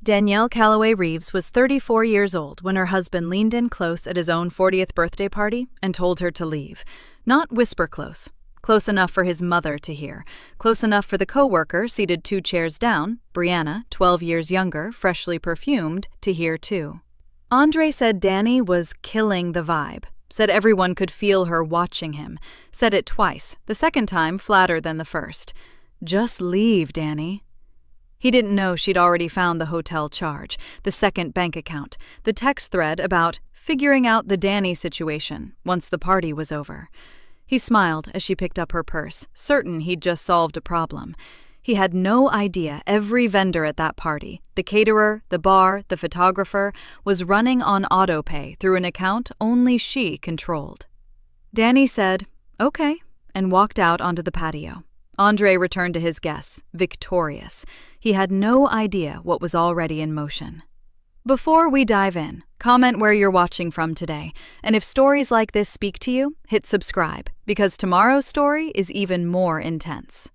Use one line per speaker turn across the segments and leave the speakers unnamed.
Danielle Calloway Reeves was 34 years old when her husband leaned in close at his own 40th birthday party and told her to leave. Not whisper close. Close enough for his mother to hear. Close enough for the co-worker seated 2 chairs down, Brianna, 12 years younger, freshly perfumed, to hear too. Andre said Danny was killing the vibe. Said everyone could feel her watching him. Said it twice, the second time flatter than the first. Just leave, Danny. He didn't know she'd already found the hotel charge, the second bank account, the text thread about figuring out the Danny situation once the party was over. He smiled as she picked up her purse, certain he'd just solved a problem. He had no idea every vendor at that party, the caterer, the bar, the photographer, was running on autopay through an account only she controlled. Danny said, "Okay," and walked out onto the patio. Andre returned to his guests, victorious. He had no idea what was already in motion. Before we dive in, comment where you're watching from today, and if stories like this speak to you, hit subscribe, because tomorrow's story is even more intense.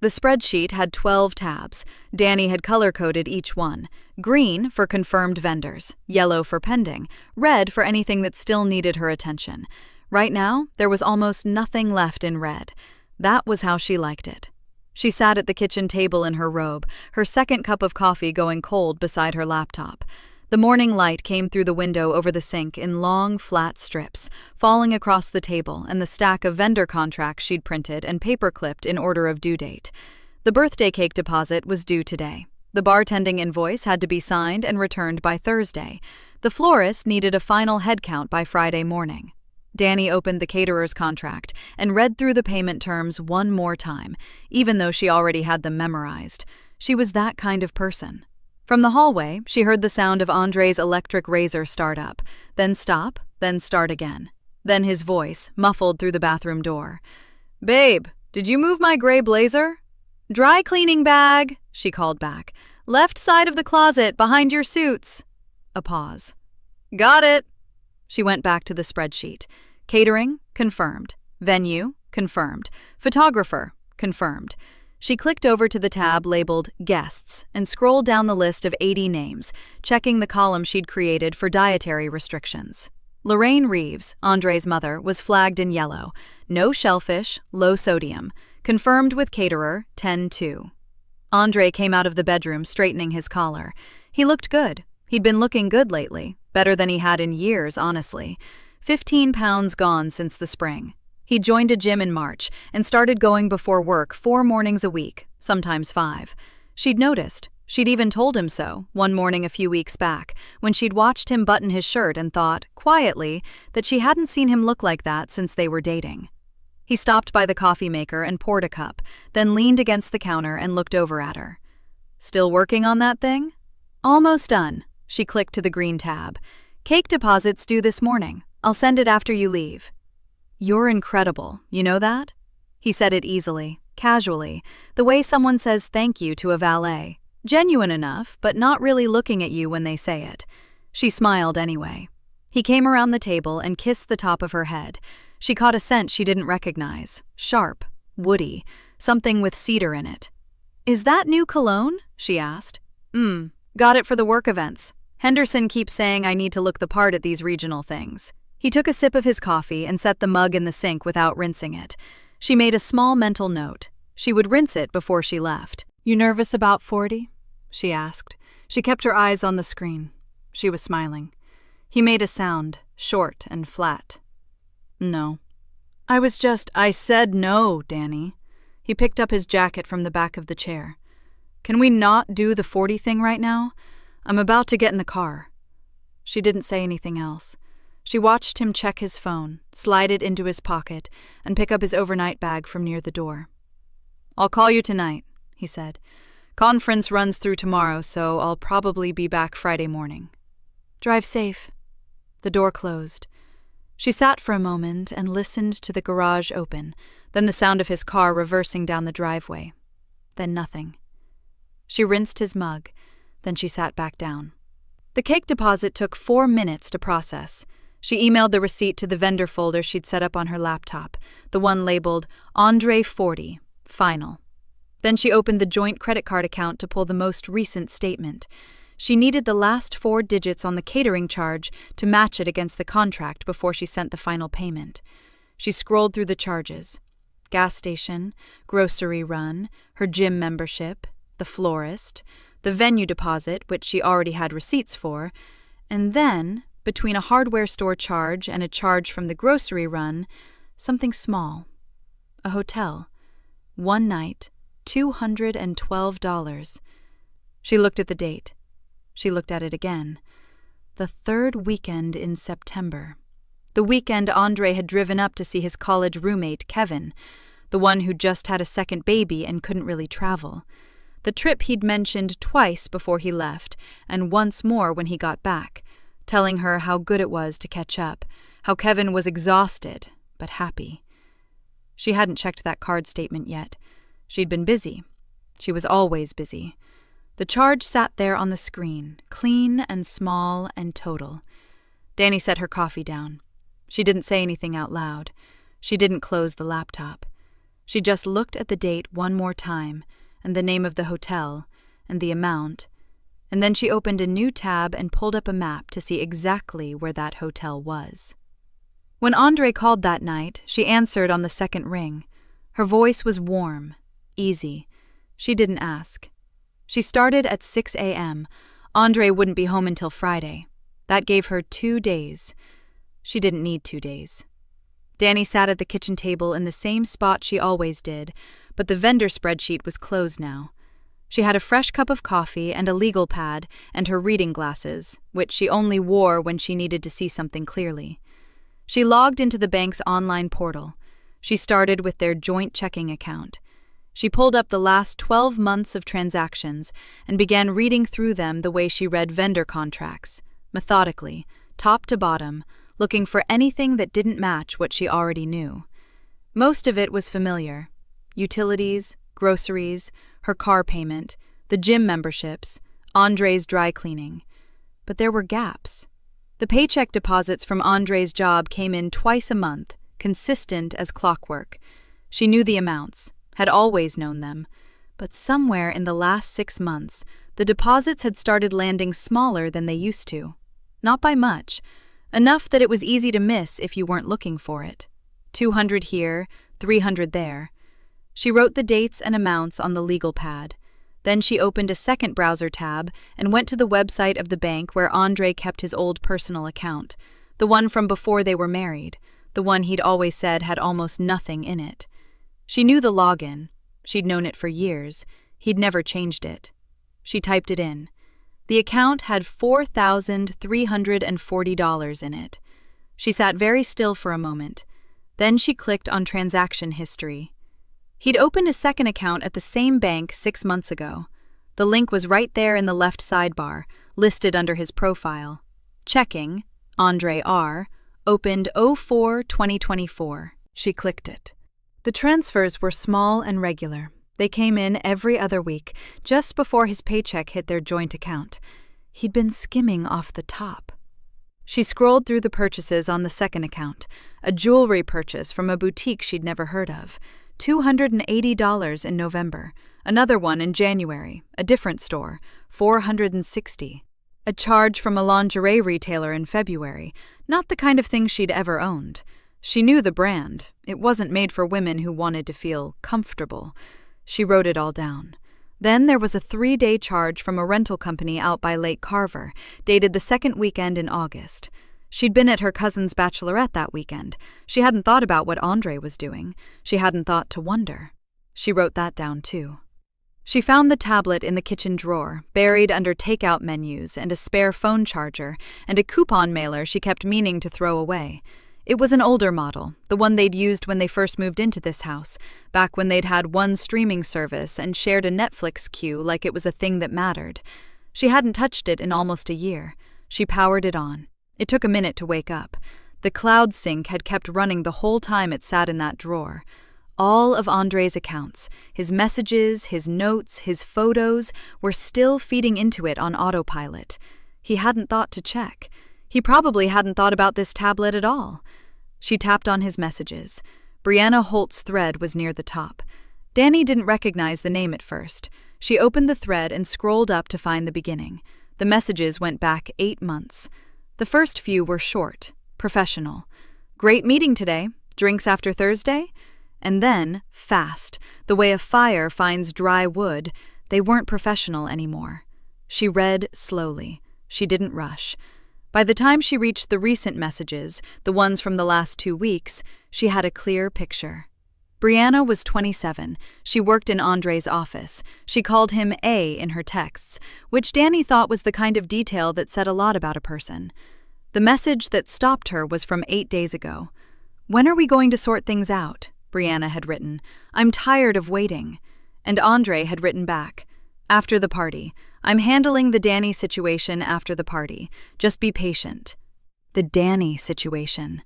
The spreadsheet had 12 tabs. Danny had color-coded each one. Green for confirmed vendors, yellow for pending, red for anything that still needed her attention. Right now, there was almost nothing left in red. That was how she liked it. She sat at the kitchen table in her robe, her second cup of coffee going cold beside her laptop. The morning light came through the window over the sink in long, flat strips, falling across the table and the stack of vendor contracts she'd printed and paper-clipped in order of due date. The birthday cake deposit was due today. The bartending invoice had to be signed and returned by Thursday. The florist needed a final head count by Friday morning. Danny opened the caterer's contract and read through the payment terms one more time, even though she already had them memorized. She was that kind of person. From the hallway, she heard the sound of Andre's electric razor start up, then stop, then start again. Then his voice, muffled through the bathroom door. "Babe, did you move my gray blazer?" "Dry cleaning bag," she called back. "Left side of the closet, behind your suits." A pause. "Got it." She went back to the spreadsheet. Catering, confirmed. Venue, confirmed. Photographer, confirmed. She clicked over to the tab labeled Guests and scrolled down the list of 80 names, checking the column she'd created for dietary restrictions. Lorraine Reeves, Andre's mother, was flagged in yellow. No shellfish, low sodium. Confirmed with caterer, 10-2. Andre came out of the bedroom straightening his collar. He looked good. He'd been looking good lately. Better than he had in years, honestly. 15 pounds gone since the spring. He joined a gym in March and started going before work 4 mornings a week, sometimes 5. She'd noticed. She'd even told him so, one morning a few weeks back, when she'd watched him button his shirt and thought, quietly, that she hadn't seen him look like that since they were dating. He stopped by the coffee maker and poured a cup, then leaned against the counter and looked over at her. "Still working on that thing?" "Almost done." She clicked to the green tab. "Cake deposit's due this morning. I'll send it after you leave." "You're incredible, you know that?" He said it easily, casually, the way someone says thank you to a valet. Genuine enough, but not really looking at you when they say it. She smiled anyway. He came around the table and kissed the top of her head. She caught a scent she didn't recognize. Sharp, woody, something with cedar in it. "Is that new cologne?" she asked. Got it for the work events. Henderson keeps saying I need to look the part at these regional things." He took a sip of his coffee and set the mug in the sink without rinsing it. She made a small mental note. She would rinse it before she left. "You nervous about 40?" she asked. She kept her eyes on the screen. She was smiling. He made a sound, short and flat. "No." I said no, Danny." He picked up his jacket from the back of the chair. "Can we not do the 40 thing right now? I'm about to get in the car." She didn't say anything else. She watched him check his phone, slide it into his pocket, and pick up his overnight bag from near the door. "I'll call you tonight," he said. "Conference runs through tomorrow, so I'll probably be back Friday morning." "Drive safe." The door closed. She sat for a moment and listened to the garage open, then the sound of his car reversing down the driveway. Then nothing. She rinsed his mug. Then she sat back down. The cake deposit took 4 minutes to process. She emailed the receipt to the vendor folder she'd set up on her laptop, the one labeled Andre 40, Final. Then she opened the joint credit card account to pull the most recent statement. She needed the last 4 digits on the catering charge to match it against the contract before she sent the final payment. She scrolled through the charges: gas station, grocery run, her gym membership, the florist, the venue deposit, which she already had receipts for, and then, between a hardware store charge and a charge from the grocery run, something small. A hotel. 1 night, $212. She looked at the date. She looked at it again. The 3rd weekend in September. The weekend Andre had driven up to see his college roommate, Kevin, the one who just had a second baby and couldn't really travel. The trip he'd mentioned twice before he left, and once more when he got back, telling her how good it was to catch up, how Kevin was exhausted, but happy. She hadn't checked that card statement yet. She'd been busy. She was always busy. The charge sat there on the screen, clean and small and total. Danny set her coffee down. She didn't say anything out loud. She didn't close the laptop. She just looked at the date one more time, and the name of the hotel, and the amount, and then she opened a new tab and pulled up a map to see exactly where that hotel was. When Andre called that night, she answered on the second ring. Her voice was warm, easy. She didn't ask. She started at 6 a.m. Andre wouldn't be home until Friday. That gave her 2 days. She didn't need 2 days. Danny sat at the kitchen table in the same spot she always did, but the vendor spreadsheet was closed now. She had a fresh cup of coffee and a legal pad and her reading glasses, which she only wore when she needed to see something clearly. She logged into the bank's online portal. She started with their joint checking account. She pulled up the last 12 months of transactions and began reading through them the way she read vendor contracts, methodically, top to bottom, looking for anything that didn't match what she already knew. Most of it was familiar: utilities, groceries, her car payment, the gym memberships, Andre's dry cleaning. But there were gaps. The paycheck deposits from Andre's job came in twice a month, consistent as clockwork. She knew the amounts, had always known them, but somewhere in the last 6 months, the deposits had started landing smaller than they used to. Not by much. Enough that it was easy to miss if you weren't looking for it. 200 here, 300 there. She wrote the dates and amounts on the legal pad. Then she opened a second browser tab and went to the website of the bank where Andre kept his old personal account, the one from before they were married, the one he'd always said had almost nothing in it. She knew the login. She'd known it for years. He'd never changed it. She typed it in. The account had $4,340 in it. She sat very still for a moment. Then she clicked on transaction history. He'd opened a second account at the same bank 6 months ago. The link was right there in the left sidebar, listed under his profile. Checking, Andre R., opened 04/2024. She clicked it. The transfers were small and regular. They came in every other week, just before his paycheck hit their joint account. He'd been skimming off the top. She scrolled through the purchases on the second account, a jewelry purchase from a boutique she'd never heard of. $280 in November, another one in January, a different store, $460. A charge from a lingerie retailer in February, not the kind of thing she'd ever owned. She knew the brand. It wasn't made for women who wanted to feel comfortable. She wrote it all down. Then there was a 3-day charge from a rental company out by Lake Carver, dated the second weekend in August. She'd been at her cousin's bachelorette that weekend. She hadn't thought about what Andre was doing. She hadn't thought to wonder. She wrote that down, too. She found the tablet in the kitchen drawer, buried under takeout menus and a spare phone charger, and a coupon mailer she kept meaning to throw away. It was an older model, the one they'd used when they first moved into this house, back when they'd had one streaming service and shared a Netflix queue like it was a thing that mattered. She hadn't touched it in almost a year. She powered it on. It took a minute to wake up. The cloud sync had kept running the whole time it sat in that drawer. All of Andre's accounts, his messages, his notes, his photos, were still feeding into it on autopilot. He hadn't thought to check. He probably hadn't thought about this tablet at all. She tapped on his messages. Brianna Holt's thread was near the top. Danny didn't recognize the name at first. She opened the thread and scrolled up to find the beginning. The messages went back 8 months. The first few were short, professional. Great meeting today. Drinks after Thursday? And then, fast, the way a fire finds dry wood. They weren't professional anymore. She read slowly. She didn't rush. By the time she reached the recent messages, the ones from the last 2 weeks, she had a clear picture. Brianna was 27. She worked in Andre's office. She called him A in her texts, which Danny thought was the kind of detail that said a lot about a person. The message that stopped her was from 8 days ago. "When are we going to sort things out?" Brianna had written. "I'm tired of waiting." And Andre had written back, "After the party. I'm handling the Danny situation after the party. Just be patient." The Danny situation.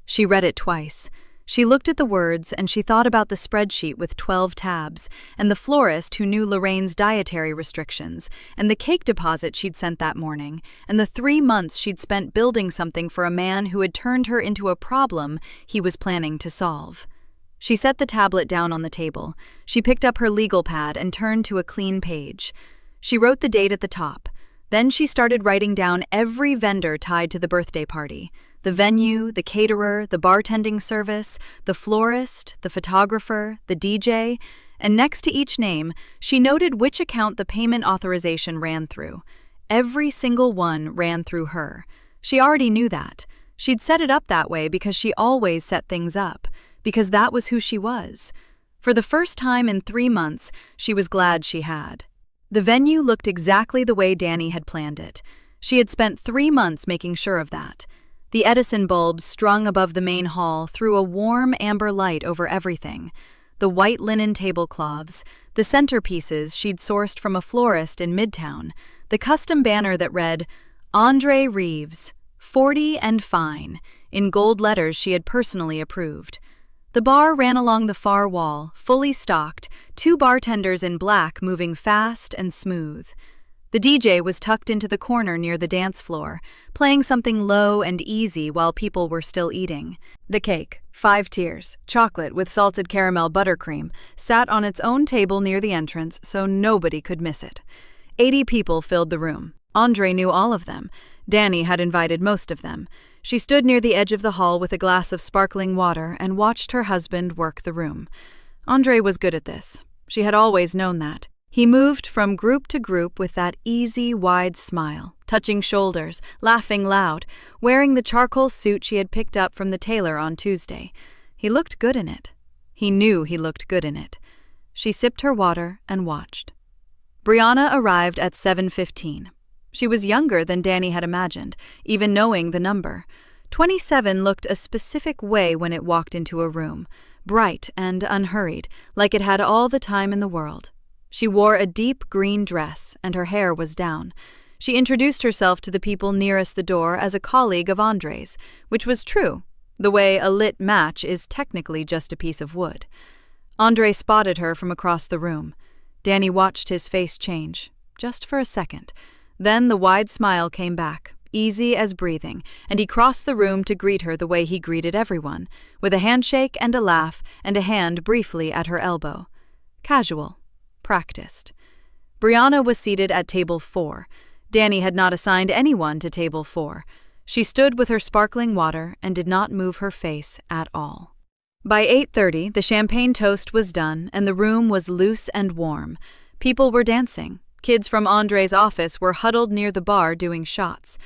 She read it twice. She looked at the words and she thought about the spreadsheet with 12 tabs, and the florist who knew Lorraine's dietary restrictions, and the cake deposit she'd sent that morning, and the 3 months she'd spent building something for a man who had turned her into a problem he was planning to solve. She set the tablet down on the table. She picked up her legal pad and turned to a clean page. She wrote the date at the top. Then she started writing down every vendor tied to the birthday party. The venue, the caterer, the bartending service, the florist, the photographer, the DJ, and next to each name, she noted which account the payment authorization ran through. Every single one ran through her. She already knew that. She'd set it up that way because she always set things up, because that was who she was. For the first time in 3 months, she was glad she had. The venue looked exactly the way Danny had planned it. She had spent 3 months making sure of that. The Edison bulbs strung above the main hall threw a warm amber light over everything. The white linen tablecloths, the centerpieces she'd sourced from a florist in Midtown, the custom banner that read, "Andre Reeves, 40 and fine," in gold letters she had personally approved. The bar ran along the far wall, fully stocked, 2 bartenders in black moving fast and smooth. The DJ was tucked into the corner near the dance floor, playing something low and easy while people were still eating. The cake, 5 tiers, chocolate with salted caramel buttercream, sat on its own table near the entrance so nobody could miss it. 80 people filled the room. Andre knew all of them. Danny had invited most of them. She stood near the edge of the hall with a glass of sparkling water and watched her husband work the room. Andre was good at this. She had always known that. He moved from group to group with that easy, wide smile, touching shoulders, laughing loud, wearing the charcoal suit she had picked up from the tailor on Tuesday. He looked good in it. He knew he looked good in it. She sipped her water and watched. Brianna arrived at 7:15. She was younger than Danny had imagined, even knowing the number. 27 looked a specific way when it walked into a room, bright and unhurried, like it had all the time in the world. She wore a deep green dress, and her hair was down. She introduced herself to the people nearest the door as a colleague of Andre's, which was true, the way a lit match is technically just a piece of wood. Andre spotted her from across the room. Danny watched his face change, just for a second. Then the wide smile came back, easy as breathing, and he crossed the room to greet her the way he greeted everyone, with a handshake and a laugh and a hand briefly at her elbow. Casual. Practiced. Brianna was seated at table 4. Danny had not assigned anyone to table 4. She stood with her sparkling water and did not move her face at all. By 8:30, the champagne toast was done and the room was loose and warm. People were dancing. Kids from Andre's office were huddled near the bar doing shots.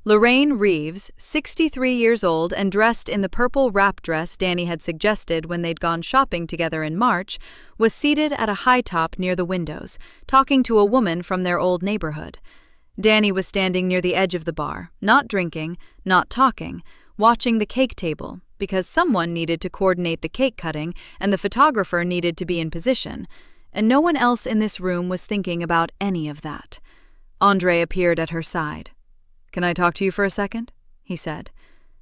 Lorraine Reeves, 63 years old and dressed in the purple wrap dress Danny had suggested when they'd gone shopping together in March, was seated at a high top near the windows, talking to a woman from their old neighborhood. Danny was standing near the edge of the bar, not drinking, not talking, watching the cake table, because someone needed to coordinate the cake cutting and the photographer needed to be in position, and no one else in this room was thinking about any of that. Andre appeared at her side. "Can I talk to you for a second?" he said.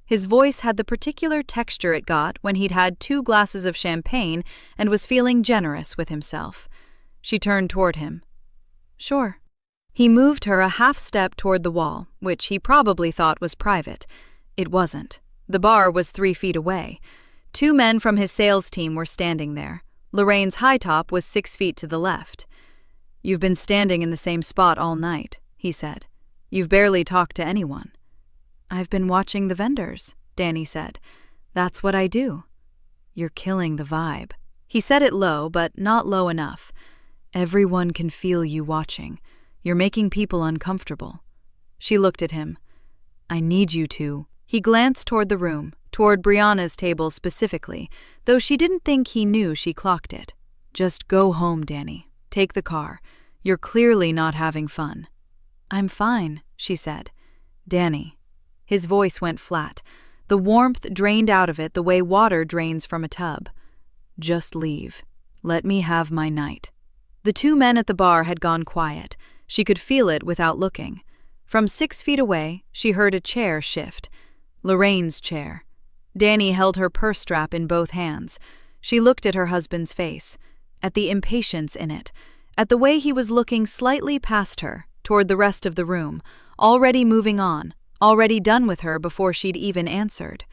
His voice had the particular texture it got when he'd had 2 glasses of champagne and was feeling generous with himself. She turned toward him. "Sure." He moved her a half step toward the wall, which he probably thought was private. It wasn't. The bar was 3 feet away. 2 men from his sales team were standing there. Lorraine's high top was 6 feet to the left. "You've been standing in the same spot all night," he said. You've barely talked to anyone. I've been watching the vendors, Danny said. That's what I do. You're killing the vibe. He said it low, but not low enough. Everyone can feel you watching. You're making people uncomfortable. She looked at him. I need you to. He glanced toward the room, toward Brianna's table specifically, though she didn't think he knew she clocked it. Just go home, Danny. Take the car. You're clearly not having fun. I'm fine, she said. Danny. His voice went flat. The warmth drained out of it the way water drains from a tub. Just leave. Let me have my night. The two men at the bar had gone quiet. She could feel it without looking. From 6 feet away, she heard a chair shift. Lorraine's chair. Danny held her purse strap in both hands. She looked at her husband's face, at the impatience in it, at the way he was looking slightly past her, toward the rest of the room, already moving on, already done with her before she'd even answered.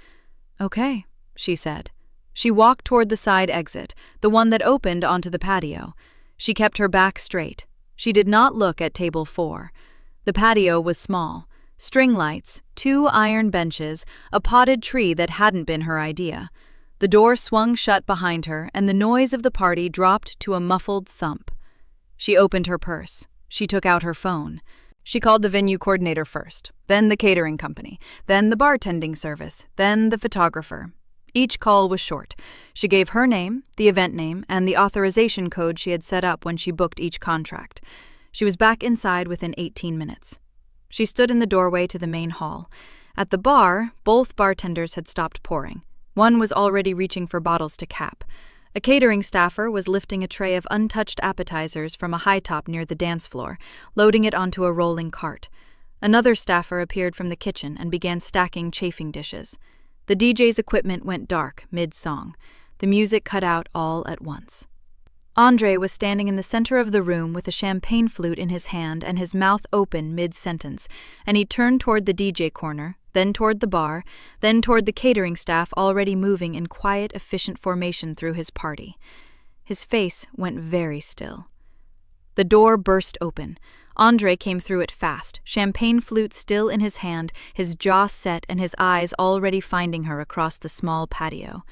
Okay, she said. She walked toward the side exit, the one that opened onto the patio. She kept her back straight. She did not look at table 4. The patio was small. String lights, 2 iron benches, a potted tree that hadn't been her idea. The door swung shut behind her, and the noise of the party dropped to a muffled thump. She opened her purse. She took out her phone. She called the venue coordinator first, then the catering company, then the bartending service, then the photographer. Each call was short. She gave her name, the event name, and the authorization code she had set up when she booked each contract. She was back inside within 18 minutes. She stood in the doorway to the main hall. At the bar, both bartenders had stopped pouring. One was already reaching for bottles to cap. A catering staffer was lifting a tray of untouched appetizers from a high top near the dance floor, loading it onto a rolling cart. Another staffer appeared from the kitchen and began stacking chafing dishes. The DJ's equipment went dark mid-song. The music cut out all at once. Andre was standing in the center of the room with a champagne flute in his hand and his mouth open mid-sentence, and he turned toward the DJ corner, then toward the bar, then toward the catering staff already moving in quiet, efficient formation through his party. His face went very still. The door burst open. Andre came through it fast, champagne flute still in his hand, his jaw set and his eyes already finding her across the small patio.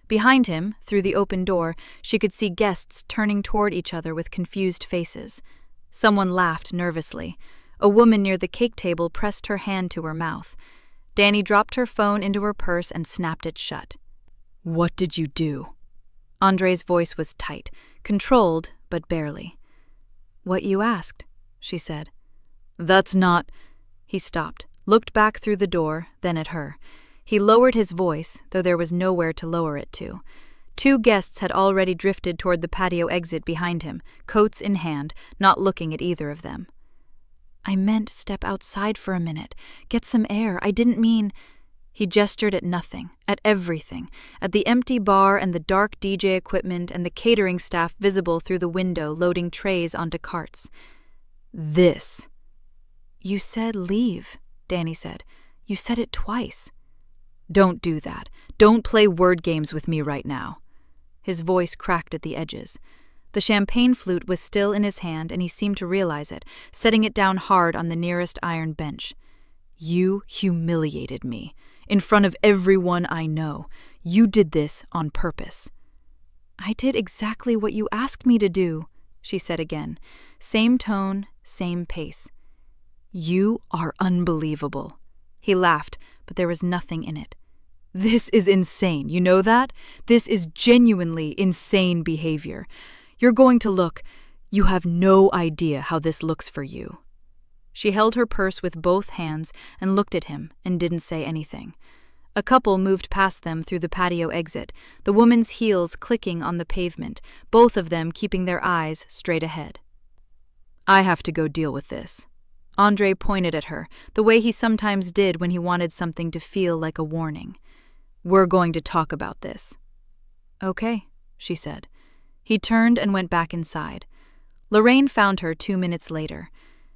Behind him, through the open door, she could see guests turning toward each other with confused faces. Someone laughed nervously. A woman near the cake table pressed her hand to her mouth. Danny dropped her phone into her purse and snapped it shut. What did you do? Andre's voice was tight, controlled, but barely. What you asked, she said. That's not... He stopped, looked back through the door, then at her. He lowered his voice, though there was nowhere to lower it to. 2 guests had already drifted toward the patio exit behind him, coats in hand, not looking at either of them. I meant step outside for a minute, get some air. I didn't mean... He gestured at nothing, at everything, at the empty bar and the dark DJ equipment and the catering staff visible through the window loading trays onto carts. This. You said leave, Danny said. You said it twice. Don't do that. Don't play word games with me right now. His voice cracked at the edges. The champagne flute was still in his hand and he seemed to realize it, setting it down hard on the nearest iron bench. You humiliated me. In front of everyone I know. You did this on purpose. I did exactly what you asked me to do, she said again. Same tone, same pace. You are unbelievable. He laughed, but there was nothing in it. This is insane, you know that? This is genuinely insane behavior. You're going to look. You have no idea how this looks for you. She held her purse with both hands and looked at him and didn't say anything. A couple moved past them through the patio exit, the woman's heels clicking on the pavement, both of them keeping their eyes straight ahead. I have to go deal with this. Andre pointed at her, the way he sometimes did when he wanted something to feel like a warning. We're going to talk about this. Okay, she said. He turned and went back inside. Lorraine found her 2 minutes later.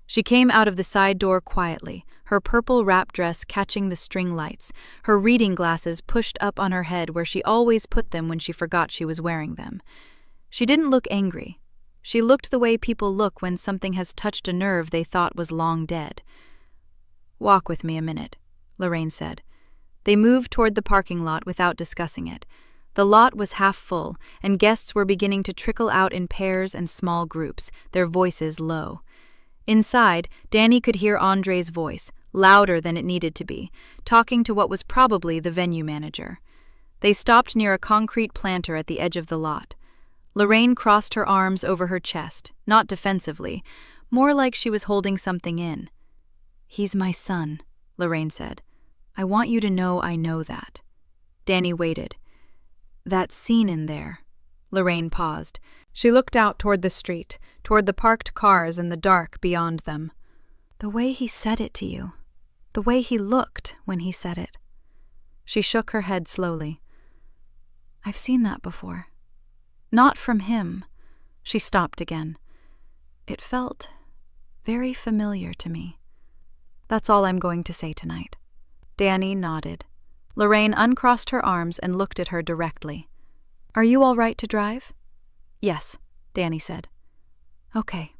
She came out of the side door quietly, her purple wrap dress catching the string lights, her reading glasses pushed up on her head where she always put them when she forgot she was wearing them. She didn't look angry. She looked the way people look when something has touched a nerve they thought was long dead. Walk with me a minute, Lorraine said. They moved toward the parking lot without discussing it. The lot was half full, and guests were beginning to trickle out in pairs and small groups, their voices low. Inside, Danny could hear Andre's voice, louder than it needed to be, talking to what was probably the venue manager. They stopped near a concrete planter at the edge of the lot. Lorraine crossed her arms over her chest, not defensively, more like she was holding something in. "He's my son," Lorraine said. "I want you to know I know that." Danny waited. "That scene in there." Lorraine paused. She looked out toward the street, toward the parked cars and the dark beyond them. "The way he said it to you. The way he looked when he said it." She shook her head slowly. "I've seen that before. Not from him." She stopped again. "It felt very familiar to me. That's all I'm going to say tonight." Danny nodded. Lorraine uncrossed her arms and looked at her directly. "Are you all right to drive?" "Yes," Danny said. "Okay."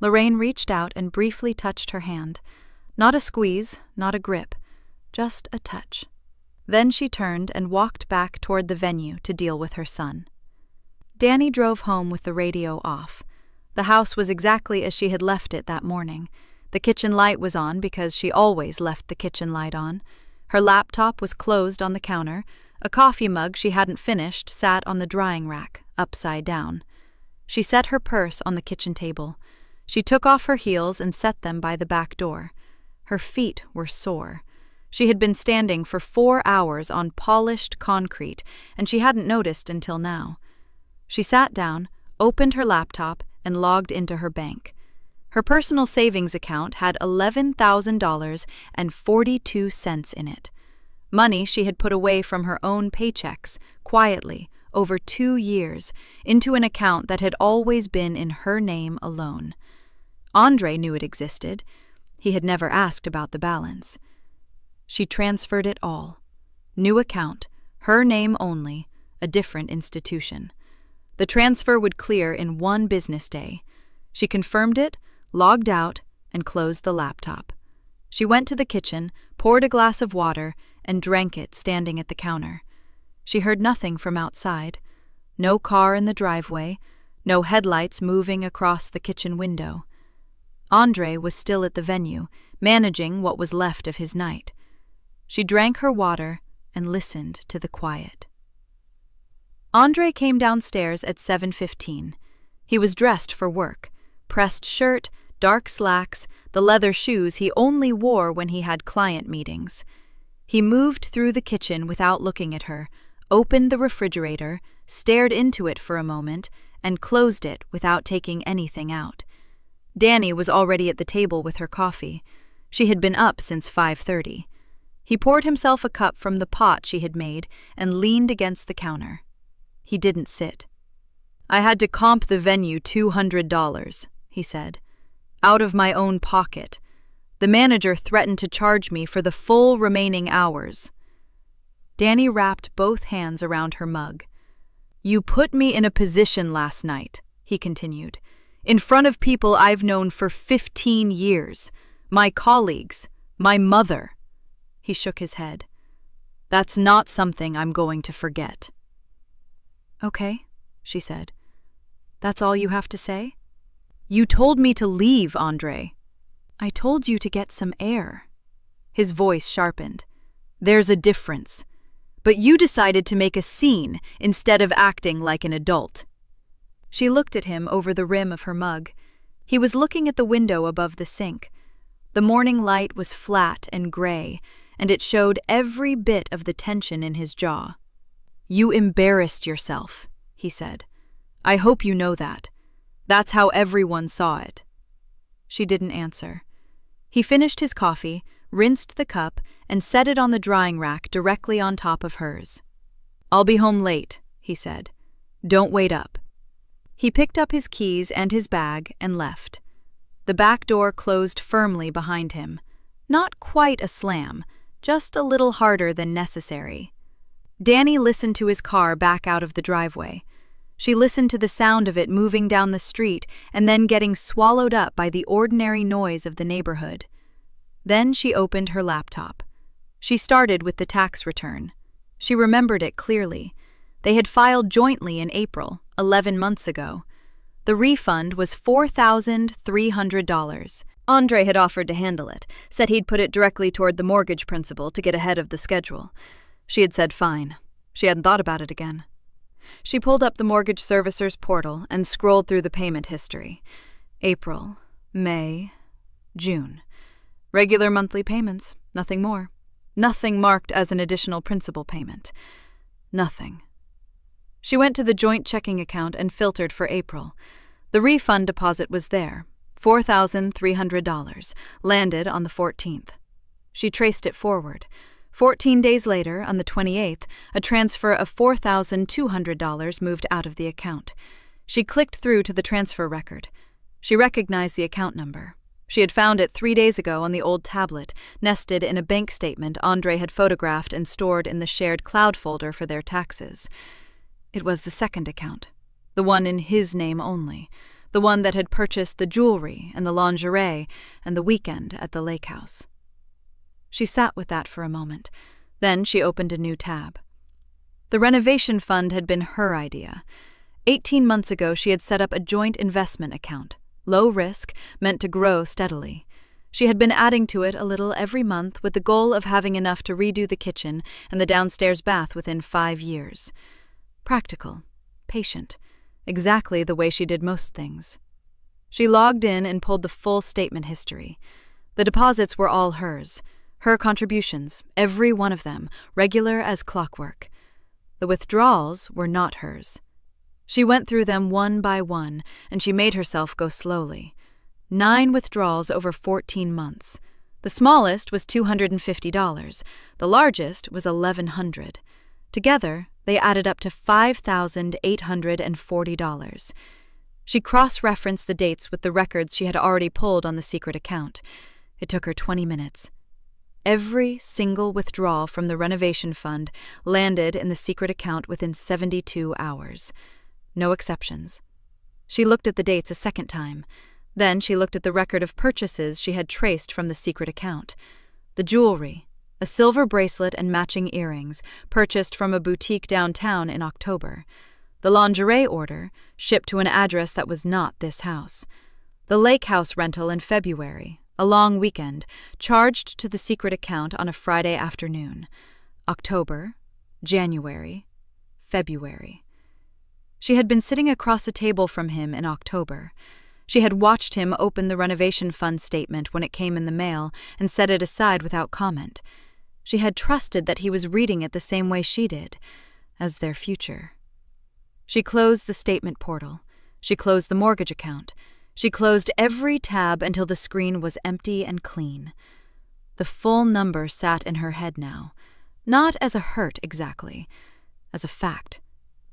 Lorraine reached out and briefly touched her hand. Not a squeeze, not a grip, just a touch. Then she turned and walked back toward the venue to deal with her son. Danny drove home with the radio off. The house was exactly as she had left it that morning. The kitchen light was on because she always left the kitchen light on. Her laptop was closed on the counter. A coffee mug she hadn't finished sat on the drying rack, upside down. She set her purse on the kitchen table. She took off her heels and set them by the back door. Her feet were sore. She had been standing for 4 hours on polished concrete, and she hadn't noticed until now. She sat down, opened her laptop, and logged into her bank. Her personal savings account had $11,042 in it. Money she had put away from her own paychecks, quietly, over 2 years, into an account that had always been in her name alone. Andre knew it existed. He had never asked about the balance. She transferred it all. New account, her name only, a different institution. The transfer would clear in 1 business day. She confirmed it, logged out, and closed the laptop. She went to the kitchen, poured a glass of water, and drank it standing at the counter. She heard nothing from outside. No car in the driveway, no headlights moving across the kitchen window. Andre was still at the venue, managing what was left of his night. She drank her water and listened to the quiet. Andre came downstairs at 7:15. He was dressed for work. Pressed shirt, dark slacks, the leather shoes he only wore when he had client meetings. He moved through the kitchen without looking at her, opened the refrigerator, stared into it for a moment, and closed it without taking anything out. Danny was already at the table with her coffee. She had been up since 5:30. He poured himself a cup from the pot she had made and leaned against the counter. He didn't sit. "I had to comp the venue $200, he said. "Out of my own pocket. The manager threatened to charge me for the full remaining hours." Danny wrapped both hands around her mug. "You put me in a position last night," he continued, "in front of people I've known for 15 years. My colleagues, my mother." He shook his head. "That's not something I'm going to forget." "Okay," she said. "That's all you have to say?" "You told me to leave, Andre." "I told you to get some air." His voice sharpened. "There's a difference. But you decided to make a scene instead of acting like an adult." She looked at him over the rim of her mug. He was looking at the window above the sink. The morning light was flat and gray, and it showed every bit of the tension in his jaw. "You embarrassed yourself," he said. "I hope you know that. That's how everyone saw it." She didn't answer. He finished his coffee, rinsed the cup, and set it on the drying rack directly on top of hers. "I'll be home late," he said. "Don't wait up." He picked up his keys and his bag and left. The back door closed firmly behind him. Not quite a slam, just a little harder than necessary. Danny listened to his car back out of the driveway. She listened to the sound of it moving down the street and then getting swallowed up by the ordinary noise of the neighborhood. Then she opened her laptop. She started with the tax return. She remembered it clearly. They had filed jointly in April, 11 months ago. The refund was $4,300. Andre had offered to handle it, said he'd put it directly toward the mortgage principal to get ahead of the schedule. She had said fine. She hadn't thought about it again. She pulled up the mortgage servicer's portal and scrolled through the payment history. April, May, June. Regular monthly payments, nothing more. Nothing marked as an additional principal payment. Nothing. She went to the joint checking account and filtered for April. The refund deposit was there, $4,300, landed on the 14th. She traced it forward. 14 days later, on the 28th, a transfer of $4,200 moved out of the account. She clicked through to the transfer record. She recognized the account number. She had found it 3 days ago on the old tablet, nested in a bank statement Andre had photographed and stored in the shared cloud folder for their taxes. It was the second account, the one in his name only, the one that had purchased the jewelry and the lingerie and the weekend at the lake house. She sat with that for a moment. Then she opened a new tab. The renovation fund had been her idea. 18 months ago, she had set up a joint investment account, low risk, meant to grow steadily. She had been adding to it a little every month with the goal of having enough to redo the kitchen and the downstairs bath within 5 years. Practical, patient, exactly the way she did most things. She logged in and pulled the full statement history. The deposits were all hers. Her contributions, every one of them, regular as clockwork. The withdrawals were not hers. She went through them one by one, and she made herself go slowly. 9 withdrawals over 14 months. The smallest was $250. The largest was $1,100. Together, they added up to $5,840. She cross-referenced the dates with the records she had already pulled on the secret account. It took her 20 minutes. Every single withdrawal from the renovation fund landed in the secret account within 72 hours. No exceptions. She looked at the dates a second time. Then she looked at the record of purchases she had traced from the secret account. The jewelry, a silver bracelet and matching earrings, purchased from a boutique downtown in October. The lingerie order, shipped to an address that was not this house. The lake house rental in February, a long weekend, charged to the secret account on a Friday afternoon. October, January, February. She had been sitting across a table from him in October. She had watched him open the renovation fund statement when it came in the mail and set it aside without comment. She had trusted that he was reading it the same way she did, as their future. She closed the statement portal. She closed the mortgage account. She closed every tab until the screen was empty and clean. The full number sat in her head now, not as a hurt exactly, as a fact,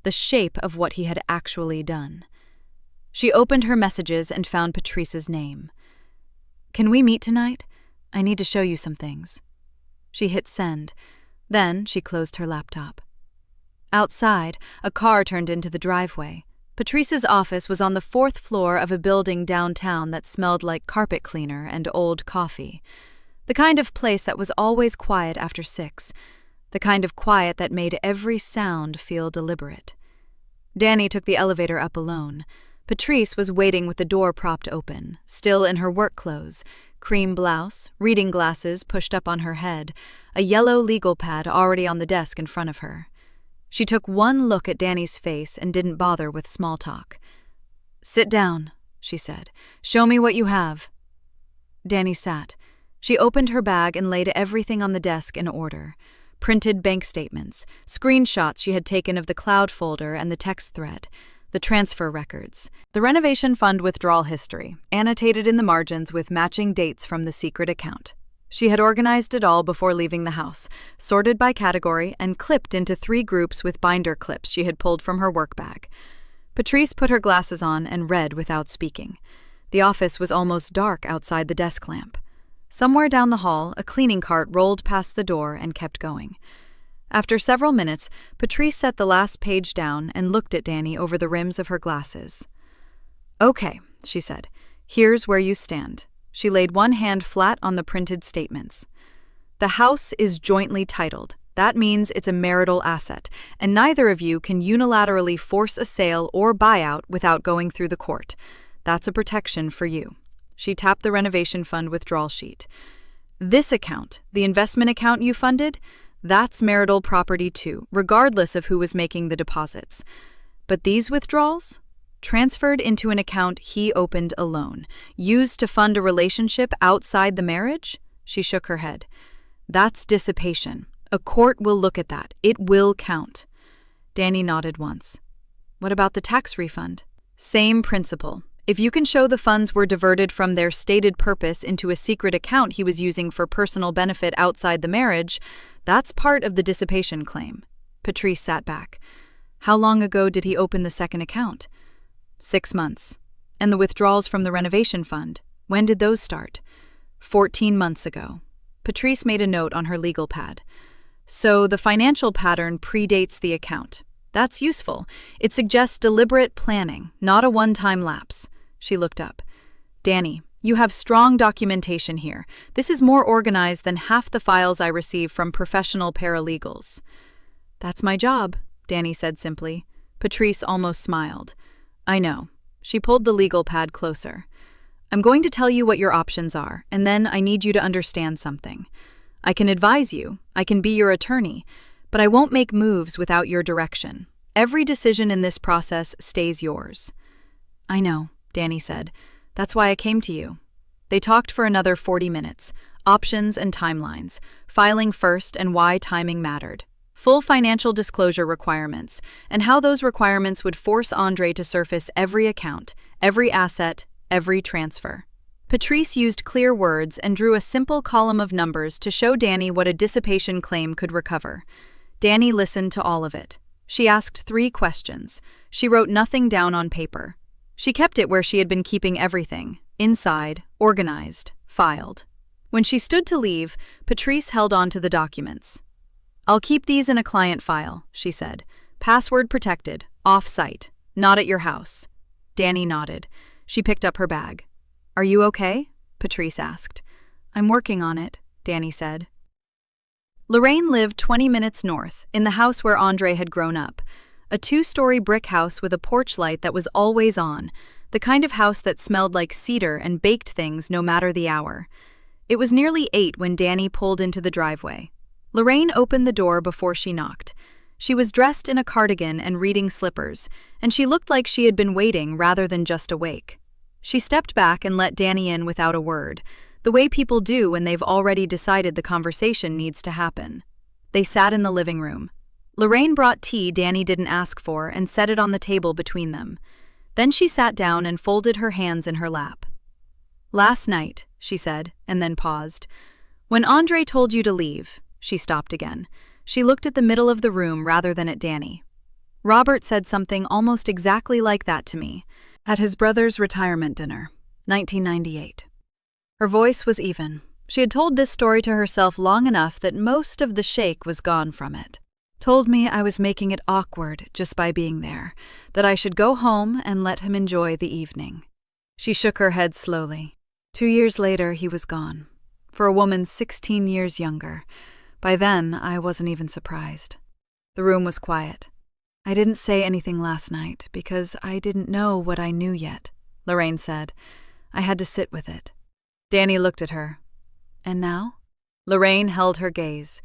the shape of what he had actually done. She opened her messages and found Patrice's name. "Can we meet tonight? I need to show you some things." She hit send. Then she closed her laptop. Outside, a car turned into the driveway. Patrice's office was on the 4th floor of a building downtown that smelled like carpet cleaner and old coffee. The kind of place that was always quiet after 6. The kind of quiet that made every sound feel deliberate. Danny took the elevator up alone. Patrice was waiting with the door propped open, still in her work clothes, cream blouse, reading glasses pushed up on her head, a yellow legal pad already on the desk in front of her. She took one look at Danny's face and didn't bother with small talk. "Sit down," she said. "Show me what you have." Danny sat. She opened her bag and laid everything on the desk in order. Printed bank statements, screenshots she had taken of the cloud folder and the text thread, the transfer records, the renovation fund withdrawal history, annotated in the margins with matching dates from the secret account. She had organized it all before leaving the house, sorted by category and clipped into 3 groups with binder clips she had pulled from her work bag. Patrice put her glasses on and read without speaking. The office was almost dark outside the desk lamp. Somewhere down the hall, a cleaning cart rolled past the door and kept going. After several minutes, Patrice set the last page down and looked at Danny over the rims of her glasses. "Okay," she said. "Here's where you stand. She laid one hand flat on the printed statements. The house is jointly titled. That means it's a marital asset, and neither of you can unilaterally force a sale or buyout without going through the court. That's a protection for you. She tapped the renovation fund withdrawal sheet. This account, the investment account you funded, that's marital property too, regardless of who was making the deposits. But these withdrawals? Transferred into an account he opened alone, used to fund a relationship outside the marriage? She shook her head. That's dissipation. A court will look at that. It will count. Danny nodded once. What about the tax refund? Same principle. If you can show the funds were diverted from their stated purpose into a secret account he was using for personal benefit outside the marriage, that's part of the dissipation claim. Patrice sat back. How long ago did he open the second account? 6 months. And the withdrawals from the renovation fund, when did those start? 14 months ago. Patrice made a note on her legal pad. So the financial pattern predates the account. That's useful. It suggests deliberate planning, not a one-time lapse. She looked up. Danny, you have strong documentation here. This is more organized than half the files I receive from professional paralegals. That's my job, Danny said simply. Patrice almost smiled. I know. She pulled the legal pad closer. I'm going to tell you what your options are, and then I need you to understand something. I can advise you, I can be your attorney, but I won't make moves without your direction. Every decision in this process stays yours. I know, Danny said. That's why I came to you. They talked for another 40 minutes, options and timelines, filing first and why timing mattered, full financial disclosure requirements, and how those requirements would force Andre to surface every account, every asset, every transfer. Patrice used clear words and drew a simple column of numbers to show Danny what a dissipation claim could recover. Danny listened to all of it. She asked 3 questions. She wrote nothing down on paper. She kept it where she had been keeping everything, inside, organized, filed. When she stood to leave, Patrice held on to the documents. I'll keep these in a client file, she said. Password protected, off-site, not at your house. Danny nodded. She picked up her bag. Are you okay? Patrice asked. I'm working on it, Danny said. Lorraine lived 20 minutes north, in the house where Andre had grown up. A 2-story brick house with a porch light that was always on, the kind of house that smelled like cedar and baked things no matter the hour. It was nearly 8 when Danny pulled into the driveway. Lorraine opened the door before she knocked. She was dressed in a cardigan and reading slippers, and she looked like she had been waiting rather than just awake. She stepped back and let Danny in without a word, the way people do when they've already decided the conversation needs to happen. They sat in the living room. Lorraine brought tea Danny didn't ask for and set it on the table between them. Then she sat down and folded her hands in her lap. Last night, she said, and then paused. When Andre told you to leave, she stopped again. She looked at the middle of the room rather than at Danny. Robert said something almost exactly like that to me. At his brother's retirement dinner, 1998. Her voice was even. She had told this story to herself long enough that most of the shake was gone from it. Told me I was making it awkward just by being there, that I should go home and let him enjoy the evening. She shook her head slowly. 2 years later, he was gone. For a woman 16 years younger. By then, I wasn't even surprised. The room was quiet. I didn't say anything last night because I didn't know what I knew yet, Lorraine said. I had to sit with it. Danny looked at her. And now? Lorraine held her gaze.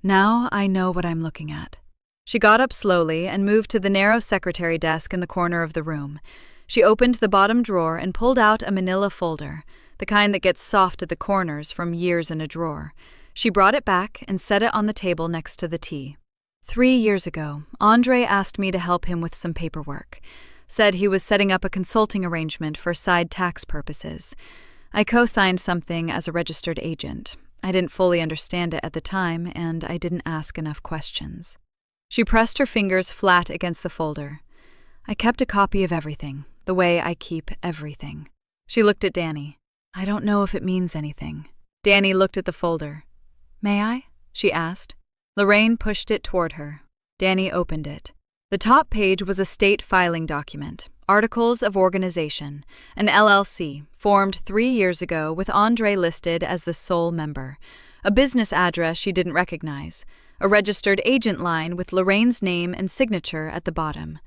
Now I know what I'm looking at. She got up slowly and moved to the narrow secretary desk in the corner of the room. She opened the bottom drawer and pulled out a manila folder, the kind that gets soft at the corners from years in a drawer. She brought it back and set it on the table next to the tea. 3 years ago, Andre asked me to help him with some paperwork. Said he was setting up a consulting arrangement for side tax purposes. I co-signed something as a registered agent. I didn't fully understand it at the time, and I didn't ask enough questions. She pressed her fingers flat against the folder. I kept a copy of everything, the way I keep everything. She looked at Danny. I don't know if it means anything. Danny looked at the folder. May I? She asked. Lorraine pushed it toward her. Danny opened it. The top page was a state filing document, Articles of Organization, an LLC, formed 3 years ago with Andre listed as the sole member, a business address she didn't recognize, a registered agent line with Lorraine's name and signature at the bottom.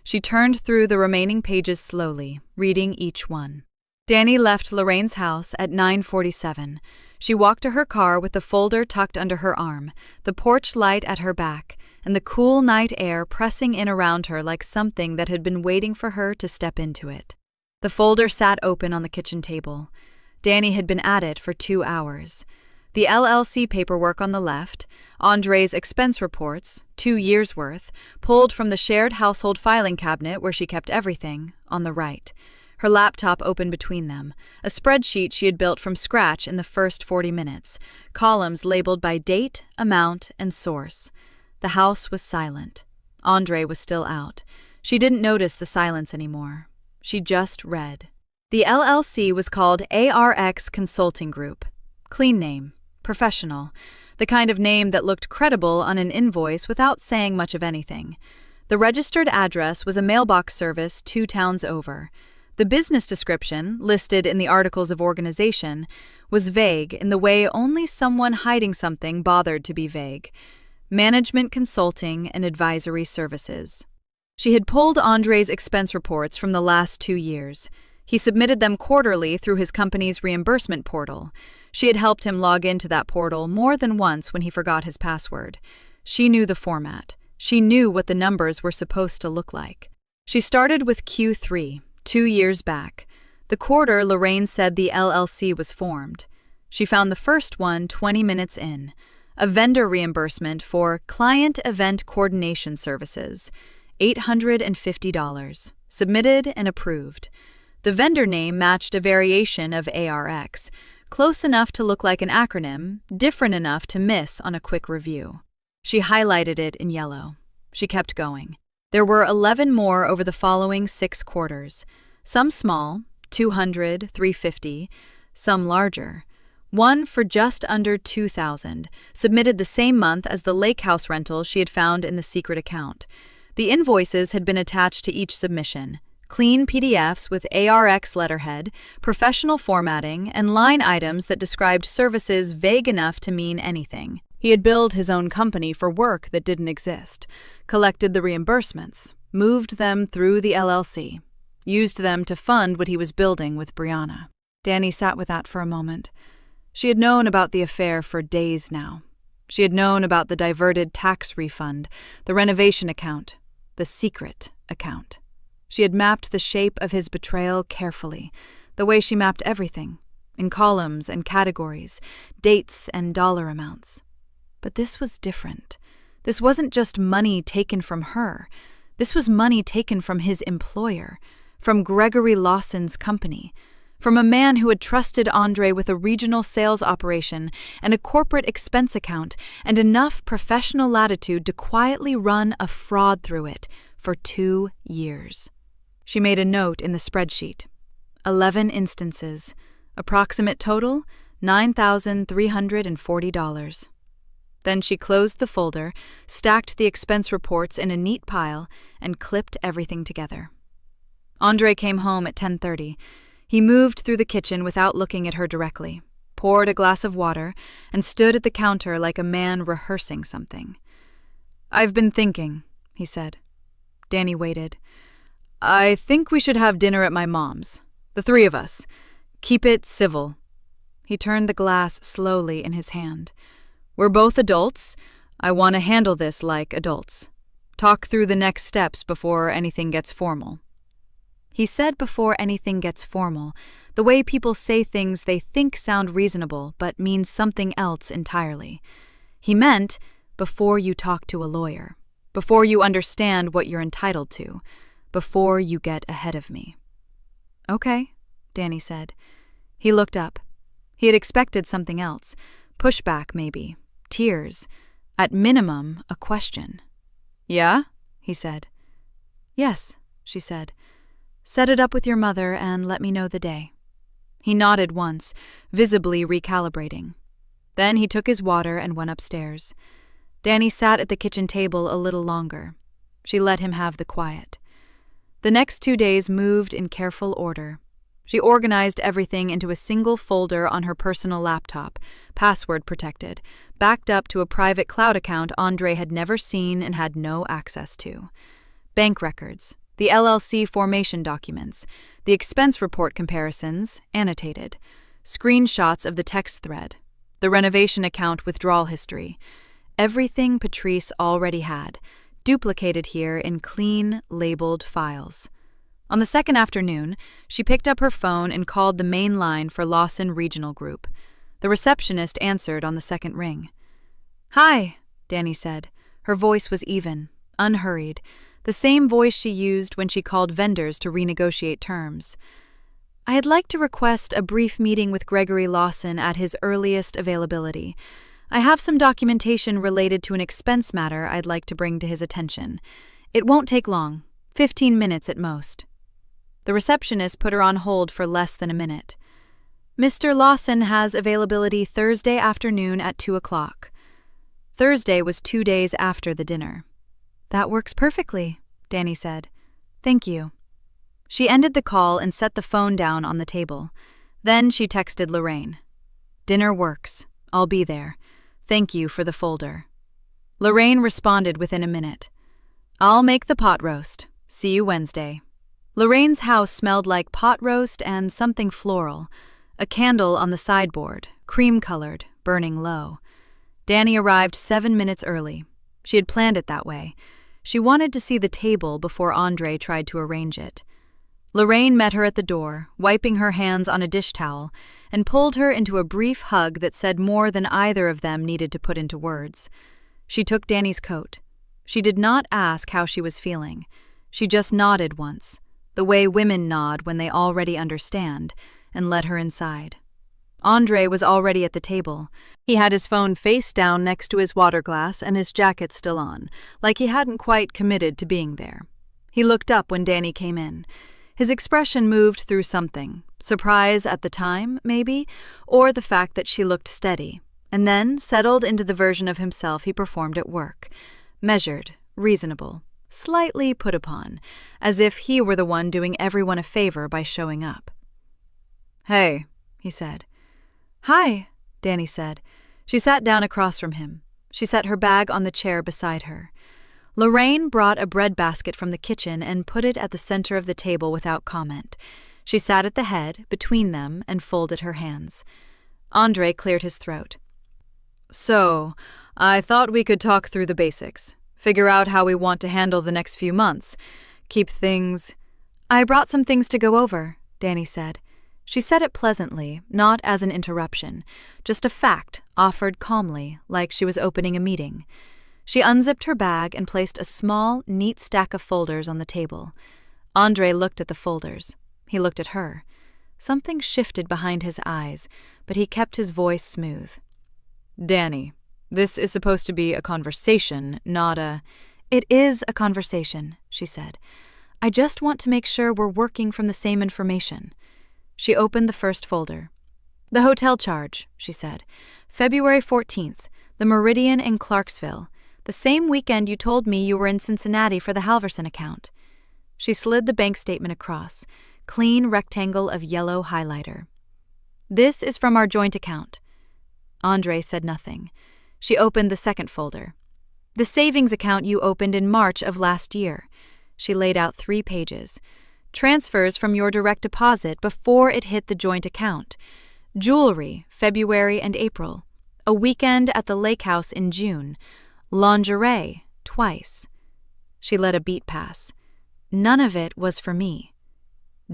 She turned through the remaining pages slowly, reading each one. Danny left Lorraine's house at 9:47. She walked to her car with the folder tucked under her arm, the porch light at her back, and the cool night air pressing in around her like something that had been waiting for her to step into it. The folder sat open on the kitchen table. Danny had been at it for 2 hours. The LLC paperwork on the left, Andre's expense reports, 2 years' worth, pulled from the shared household filing cabinet where she kept everything, on the right. Her laptop open between them, a spreadsheet she had built from scratch in the first 40 minutes, columns labeled by date, amount, and source. The house was silent. Andre was still out. She didn't notice the silence anymore. She just read. The LLC was called ARX Consulting Group. Clean name. Professional. The kind of name that looked credible on an invoice without saying much of anything. The registered address was a mailbox service 2 towns over. The business description, listed in the Articles of Organization, was vague in the way only someone hiding something bothered to be vague. Management Consulting and Advisory Services. She had pulled Andre's expense reports from the last 2 years. He submitted them quarterly through his company's reimbursement portal. She had helped him log into that portal more than once when he forgot his password. She knew the format. She knew what the numbers were supposed to look like. She started with Q3, 2 years back, the quarter Lorraine said the LLC was formed. She found the first one 20 minutes in, a vendor reimbursement for Client Event Coordination Services, $850, submitted and approved. The vendor name matched a variation of ARX, close enough to look like an acronym, different enough to miss on a quick review. She highlighted it in yellow. She kept going. There were 11 more over the following 6 quarters, some small, 200, 350, some larger. One for just under 2,000, submitted the same month as the lake house rental she had found in the secret account. The invoices had been attached to each submission. Clean PDFs with ARX letterhead, professional formatting, and line items that described services vague enough to mean anything. He had billed his own company for work that didn't exist, collected the reimbursements, moved them through the LLC, used them to fund what he was building with Brianna. Danny sat with that for a moment. She had known about the affair for days now. She had known about the diverted tax refund, the renovation account, the secret account. She had mapped the shape of his betrayal carefully, the way she mapped everything, in columns and categories, dates and dollar amounts. But this was different. This wasn't just money taken from her. This was money taken from his employer, from Gregory Lawson's company, from a man who had trusted Andre with a regional sales operation and a corporate expense account and enough professional latitude to quietly run a fraud through it for 2 years. She made a note in the spreadsheet. 11 instances. Approximate total, $9,340. Then she closed the folder, stacked the expense reports in a neat pile, and clipped everything together. Andre came home at 10:30. He moved through the kitchen without looking at her directly, poured a glass of water, and stood at the counter like a man rehearsing something. "I've been thinking," he said. Danny waited. "I think we should have dinner at my mom's. The 3 of us. Keep it civil." He turned the glass slowly in his hand. "We're both adults. I want to handle this like adults. Talk through the next steps before anything gets formal." He said before anything gets formal, the way people say things they think sound reasonable but mean something else entirely. He meant before you talk to a lawyer, before you understand what you're entitled to, before you get ahead of me. "Okay," Danny said. He looked up. He had expected something else. Pushback, maybe. Tears. At minimum, a question. "Yeah?" he said. "Yes," she said. "Set it up with your mother and let me know the day." He nodded once, visibly recalibrating. Then he took his water and went upstairs. Danny sat at the kitchen table a little longer. She let him have the quiet. The next 2 days moved in careful order. She organized everything into a single folder on her personal laptop, password protected, backed up to a private cloud account Andre had never seen and had no access to. Bank records, the LLC formation documents, the expense report comparisons, annotated, screenshots of the text thread, the renovation account withdrawal history. Everything Patrice already had, duplicated here in clean, labeled files. On the second afternoon, she picked up her phone and called the main line for Lawson Regional Group. The receptionist answered on the second ring. "Hi," Danny said. Her voice was even, unhurried, the same voice she used when she called vendors to renegotiate terms. "I'd like to request a brief meeting with Gregory Lawson at his earliest availability. I have some documentation related to an expense matter I'd like to bring to his attention. It won't take long, 15 minutes at most." The receptionist put her on hold for less than a minute. "Mr. Lawson has availability Thursday afternoon at 2 o'clock. Thursday was 2 days after the dinner. "That works perfectly," Danny said. "Thank you." She ended the call and set the phone down on the table. Then she texted Lorraine. "Dinner works. I'll be there. Thank you for the folder." Lorraine responded within a minute. "I'll make the pot roast. See you Wednesday." Lorraine's house smelled like pot roast and something floral. A candle on the sideboard, cream-colored, burning low. Danny arrived 7 minutes early. She had planned it that way. She wanted to see the table before Andre tried to arrange it. Lorraine met her at the door, wiping her hands on a dish towel, and pulled her into a brief hug that said more than either of them needed to put into words. She took Danny's coat. She did not ask how she was feeling. She just nodded once, the way women nod when they already understand, and led her inside. Andre was already at the table. He had his phone face down next to his water glass and his jacket still on, like he hadn't quite committed to being there. He looked up when Danny came in. His expression moved through something, surprise at the time, maybe, or the fact that she looked steady, and then settled into the version of himself he performed at work, measured, reasonable, slightly put upon, as if he were the one doing everyone a favor by showing up. "Hey," he said. "Hi," Danny said. She sat down across from him. She set her bag on the chair beside her. Lorraine brought a bread basket from the kitchen and put it at the center of the table without comment. She sat at the head, between them, and folded her hands. Andre cleared his throat. "So, I thought we could talk through the basics, figure out how we want to handle the next few months, keep things—" "I brought some things to go over," Danny said. She said it pleasantly, not as an interruption, just a fact offered calmly, like she was opening a meeting. She unzipped her bag and placed a small, neat stack of folders on the table. Andre looked at the folders. He looked at her. Something shifted behind his eyes, but he kept his voice smooth. "Danny, this is supposed to be a conversation, not a—" "It is a conversation," she said. "I just want to make sure we're working from the same information." She opened the first folder. "The hotel charge," she said. "February 14th, the Meridian in Clarksville. The same weekend you told me you were in Cincinnati for the Halverson account." She slid the bank statement across, clean rectangle of yellow highlighter. "This is from our joint account." Andre said nothing. She opened the second folder. "The savings account you opened in March of last year." She laid out 3 pages. "Transfers from your direct deposit before it hit the joint account. Jewelry, February and April. A weekend at the lake house in June. Lingerie, twice." She let a beat pass. "None of it was for me."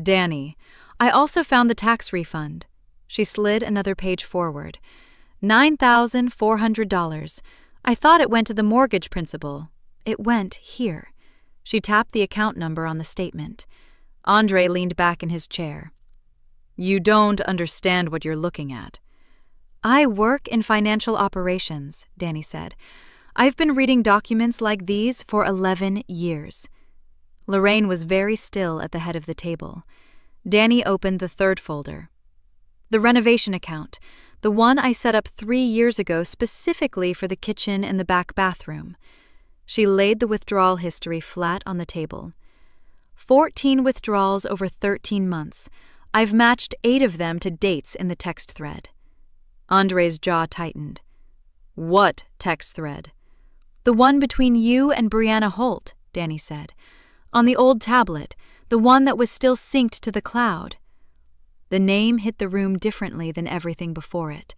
"Danny, I also found the tax refund." She slid another page forward. $9,400. I thought it went to the mortgage principal. It went here. She tapped the account number on the statement. Andre leaned back in his chair. "You don't understand what you're looking at." "I work in financial operations," Danny said. "I've been reading documents like these for 11 years. Lorraine was very still at the head of the table. Danny opened the third folder. "The renovation account, the one I set up 3 years ago specifically for the kitchen and the back bathroom." She laid the withdrawal history flat on the table. 14 withdrawals over 13 months. I've matched 8 of them to dates in the text thread. Andre's jaw tightened. What text thread? The one between you and Brianna Holt, Danny said. On the old tablet, the one that was still synced to the cloud. The name hit the room differently than everything before it.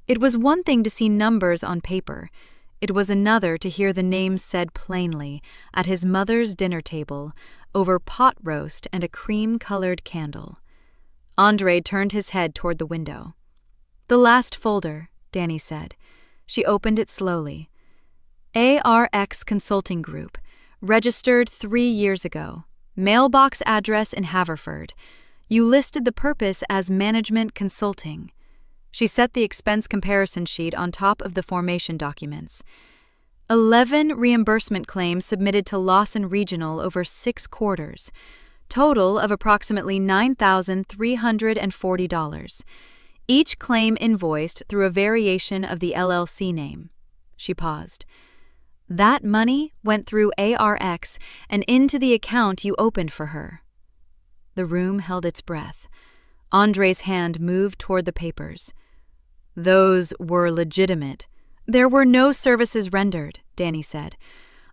It was one thing to see numbers on paper. It was another to hear the names said plainly at his mother's dinner table over pot roast and a cream-colored candle. Andre turned his head toward the window. The last folder, Danny said. She opened it slowly. ARX Consulting Group, registered 3 years ago. Mailbox address in Haverford. You listed the purpose as management consulting. She set the expense comparison sheet on top of the formation documents. 11 reimbursement claims submitted to Lawson Regional over 6 quarters. Total of approximately $9,340. Each claim invoiced through a variation of the LLC name. She paused. That money went through ARX and into the account you opened for her. The room held its breath. Andre's hand moved toward the papers. Those were legitimate. There were no services rendered, Danny said.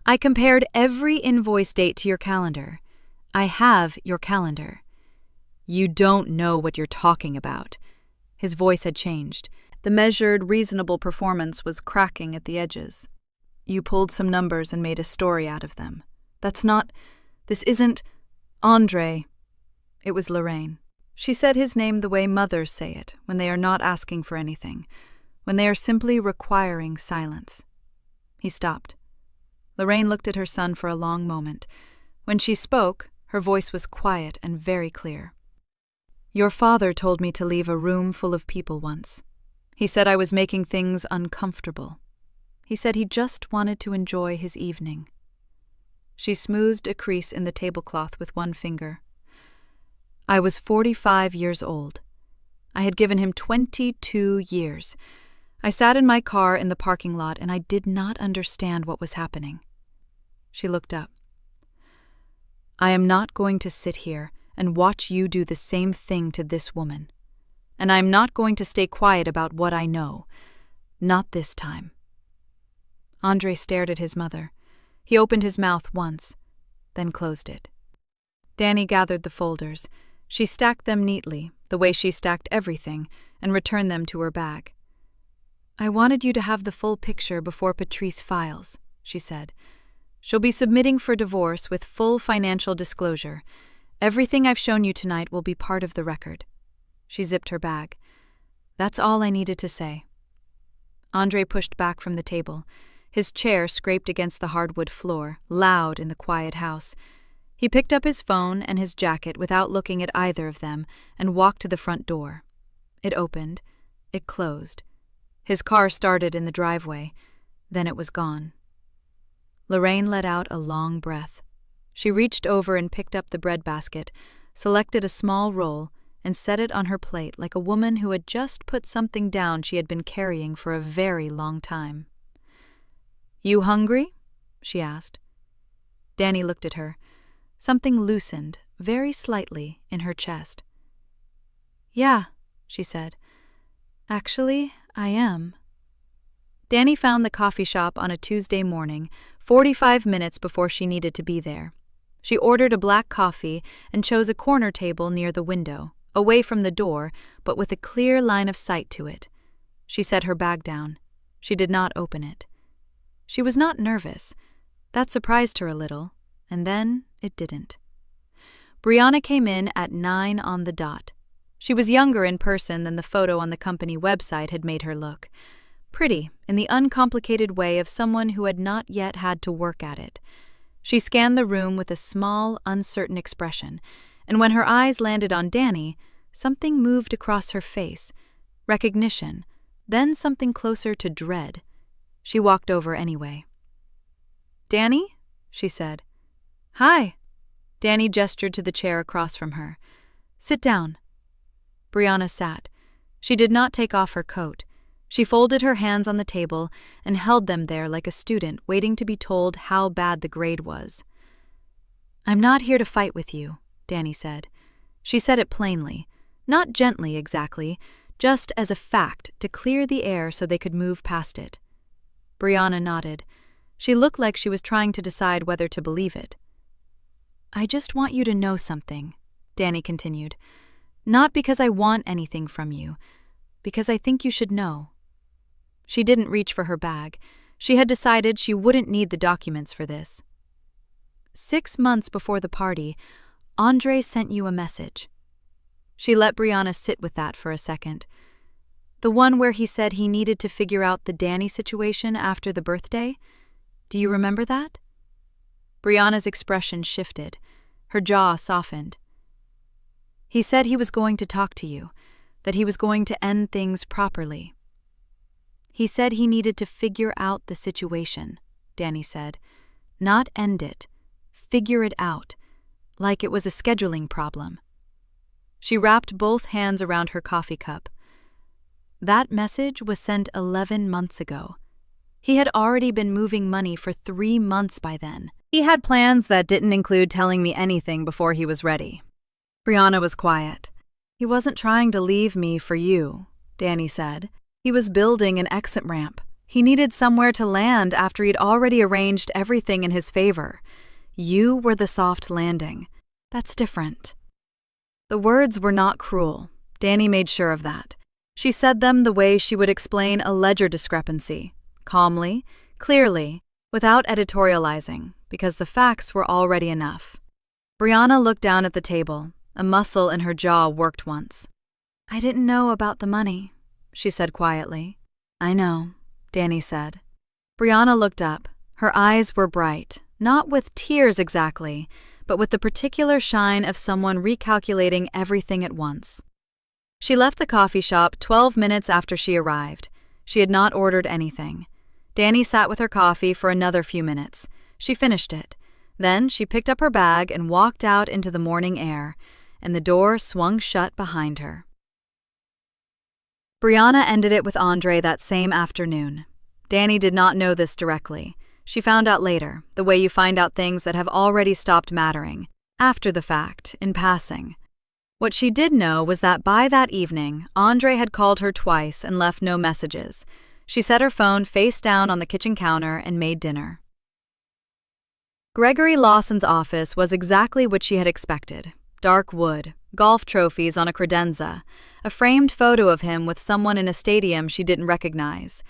I compared every invoice date to your calendar. I have your calendar. You don't know what you're talking about. His voice had changed. The measured, reasonable performance was cracking at the edges. You pulled some numbers and made a story out of them. This isn't Andre. It was Lorraine. She said his name the way mothers say it, when they are not asking for anything, when they are simply requiring silence. He stopped. Lorraine looked at her son for a long moment. When she spoke, her voice was quiet and very clear. Your father told me to leave a room full of people once. He said I was making things uncomfortable. He said he just wanted to enjoy his evening. She smoothed a crease in the tablecloth with one finger. I was 45 years old. I had given him 22 years. I sat in my car in the parking lot and I did not understand what was happening. She looked up. I am not going to sit here and watch you do the same thing to this woman. And I am not going to stay quiet about what I know. Not this time. Andre stared at his mother. He opened his mouth once, then closed it. Danny gathered the folders. She stacked them neatly, the way she stacked everything, and returned them to her bag. I wanted you to have the full picture before Patrice files, she said. She'll be submitting for divorce with full financial disclosure. Everything I've shown you tonight will be part of the record. She zipped her bag. That's all I needed to say. Andre pushed back from the table. His chair scraped against the hardwood floor, loud in the quiet house. He picked up his phone and his jacket without looking at either of them and walked to the front door. It opened. It closed. His car started in the driveway. Then it was gone. Lorraine let out a long breath. She reached over and picked up the bread basket, selected a small roll, and set it on her plate like a woman who had just put something down she had been carrying for a very long time. You hungry? She asked. Danny looked at her. Something loosened, very slightly, in her chest. Yeah, she said. Actually, I am. Danny found the coffee shop on a Tuesday morning, 45 minutes before she needed to be there. She ordered a black coffee and chose a corner table near the window, away from the door, but with a clear line of sight to it. She set her bag down. She did not open it. She was not nervous. That surprised her a little, and then it didn't. Brianna came in at 9 on the dot. She was younger in person than the photo on the company website had made her look. Pretty, in the uncomplicated way of someone who had not yet had to work at it. She scanned the room with a small, uncertain expression, and when her eyes landed on Danny, something moved across her face. Recognition, then something closer to dread. She walked over anyway. Danny? She said. Hi. Danny gestured to the chair across from her. Sit down. Brianna sat. She did not take off her coat. She folded her hands on the table and held them there like a student waiting to be told how bad the grade was. "I'm not here to fight with you," Danny said. She said it plainly, not gently exactly, just as a fact to clear the air so they could move past it. Brianna nodded. She looked like she was trying to decide whether to believe it. "I just want you to know something," Danny continued. "Not because I want anything from you, because I think you should know." She didn't reach for her bag. She had decided she wouldn't need the documents for this. 6 months before the party, Andre sent you a message. She let Brianna sit with that for a second. The one where he said he needed to figure out the Danny situation after the birthday? Do you remember that? Brianna's expression shifted. Her jaw softened. He said he was going to talk to you, that he was going to end things properly. He said he needed to figure out the situation, Danny said. Not end it. Figure it out, like it was a scheduling problem. She wrapped both hands around her coffee cup. That message was sent 11 months ago. He had already been moving money for 3 months by then. He had plans that didn't include telling me anything before he was ready. Brianna was quiet. He wasn't trying to leave me for you, Danny said. He was building an exit ramp. He needed somewhere to land after he'd already arranged everything in his favor. You were the soft landing. That's different. The words were not cruel. Danny made sure of that. She said them the way she would explain a ledger discrepancy, calmly, clearly, without editorializing, because the facts were already enough. Brianna looked down at the table. A muscle in her jaw worked once. I didn't know about the money, she said quietly. I know, Danny said. Brianna looked up. Her eyes were bright, not with tears exactly, but with the particular shine of someone recalculating everything at once. She left the coffee shop 12 minutes after she arrived. She had not ordered anything. Danny sat with her coffee for another few minutes. She finished it. Then she picked up her bag and walked out into the morning air, and the door swung shut behind her. Brianna ended it with Andre that same afternoon. Danny did not know this directly. She found out later, the way you find out things that have already stopped mattering, after the fact, in passing. What she did know was that by that evening, Andre had called her twice and left no messages. She set her phone face down on the kitchen counter and made dinner. Gregory Lawson's office was exactly what she had expected. Dark wood, golf trophies on a credenza, a framed photo of him with someone in a stadium she didn't recognize.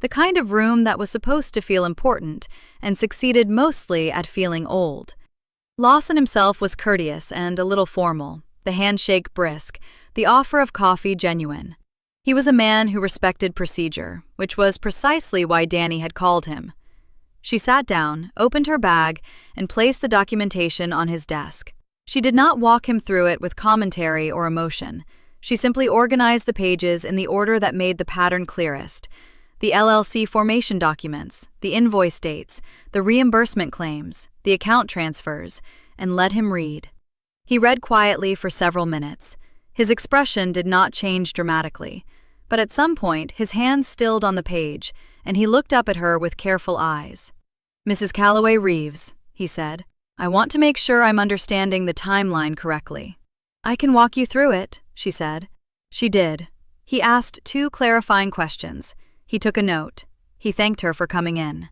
The kind of room that was supposed to feel important and succeeded mostly at feeling old. Lawson himself was courteous and a little formal, the handshake brisk, the offer of coffee genuine. He was a man who respected procedure, which was precisely why Danny had called him. She sat down, opened her bag, and placed the documentation on his desk. She did not walk him through it with commentary or emotion. She simply organized the pages in the order that made the pattern clearest. The LLC formation documents, the invoice dates, the reimbursement claims, the account transfers, and let him read. He read quietly for several minutes. His expression did not change dramatically, but at some point his hand stilled on the page, and he looked up at her with careful eyes. Mrs. Calloway Reeves, he said, I want to make sure I'm understanding the timeline correctly. I can walk you through it, she said. She did. He asked 2 clarifying questions. He took a note. He thanked her for coming in.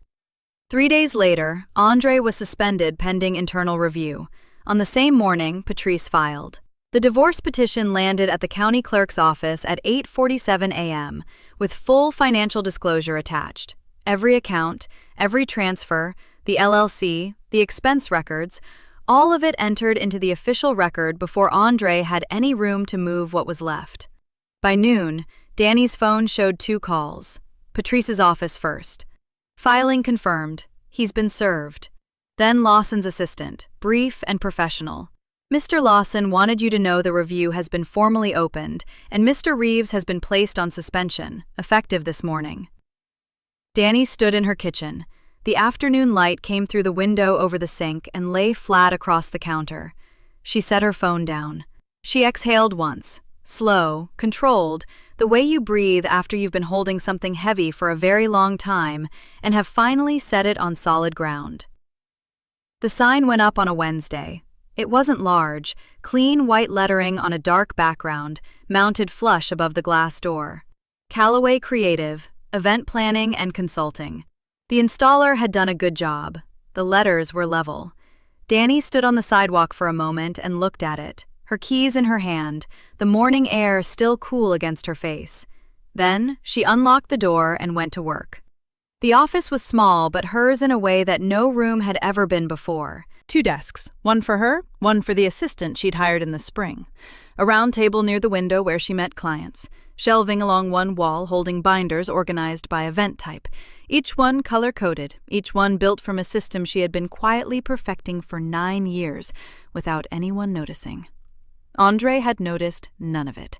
3 days later, Andre was suspended pending internal review. On the same morning, Patrice filed. The divorce petition landed at the county clerk's office at 8:47 a.m., with full financial disclosure attached. Every account, every transfer, the LLC, the expense records, all of it entered into the official record before Andre had any room to move what was left. By noon, Danny's phone showed 2 calls. Patrice's office first. Filing confirmed. He's been served. Then Lawson's assistant, brief and professional. Mr. Lawson wanted you to know the review has been formally opened, and Mr. Reeves has been placed on suspension, effective this morning. Danny stood in her kitchen. The afternoon light came through the window over the sink and lay flat across the counter. She set her phone down. She exhaled once, slow, controlled, the way you breathe after you've been holding something heavy for a very long time and have finally set it on solid ground. The sign went up on a Wednesday. It wasn't large, clean white lettering on a dark background, mounted flush above the glass door. Callaway Creative, Event Planning and Consulting. The installer had done a good job. The letters were level. Dani stood on the sidewalk for a moment and looked at it, her keys in her hand, the morning air still cool against her face. Then she unlocked the door and went to work. The office was small, but hers in a way that no room had ever been before.
2 desks, one for her, one for the assistant she'd hired in the spring. A round table near the window where she met clients. Shelving along one wall holding binders organized by event type. Each one color-coded, each one built from a system she had been quietly perfecting for 9 years, without anyone noticing. Andre had noticed none of it.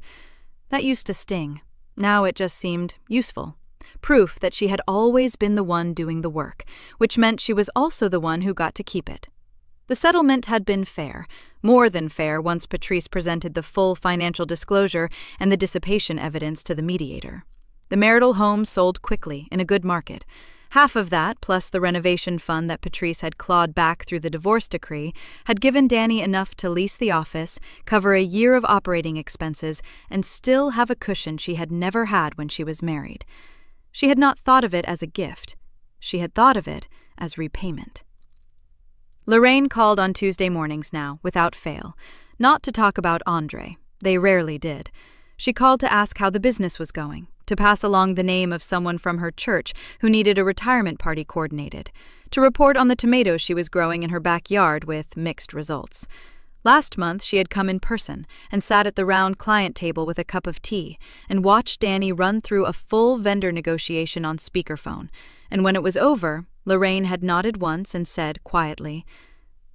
That used to sting. Now it just seemed useful. Proof that she had always been the one doing the work, which meant she was also the one who got to keep it. The settlement had been fair, more than fair once Patrice presented the full financial disclosure and the dissipation evidence to the mediator. The marital home sold quickly, in a good market. Half of that, plus the renovation fund that Patrice had clawed back through the divorce decree, had given Dani enough to lease the office, cover a year of operating expenses, and still have a cushion she had never had when she was married. She had not thought of it as a gift. She had thought of it as repayment. Lorraine called on Tuesday mornings now, without fail. Not to talk about Andre. They rarely did. She called to ask how the business was going, to pass along the name of someone from her church who needed a retirement party coordinated, to report on the tomatoes she was growing in her backyard with mixed results. Last month she had come in person and sat at the round client table with a cup of tea and watched Dani run through a full vendor negotiation on speakerphone, and when it was over, Lorraine had nodded once and said quietly,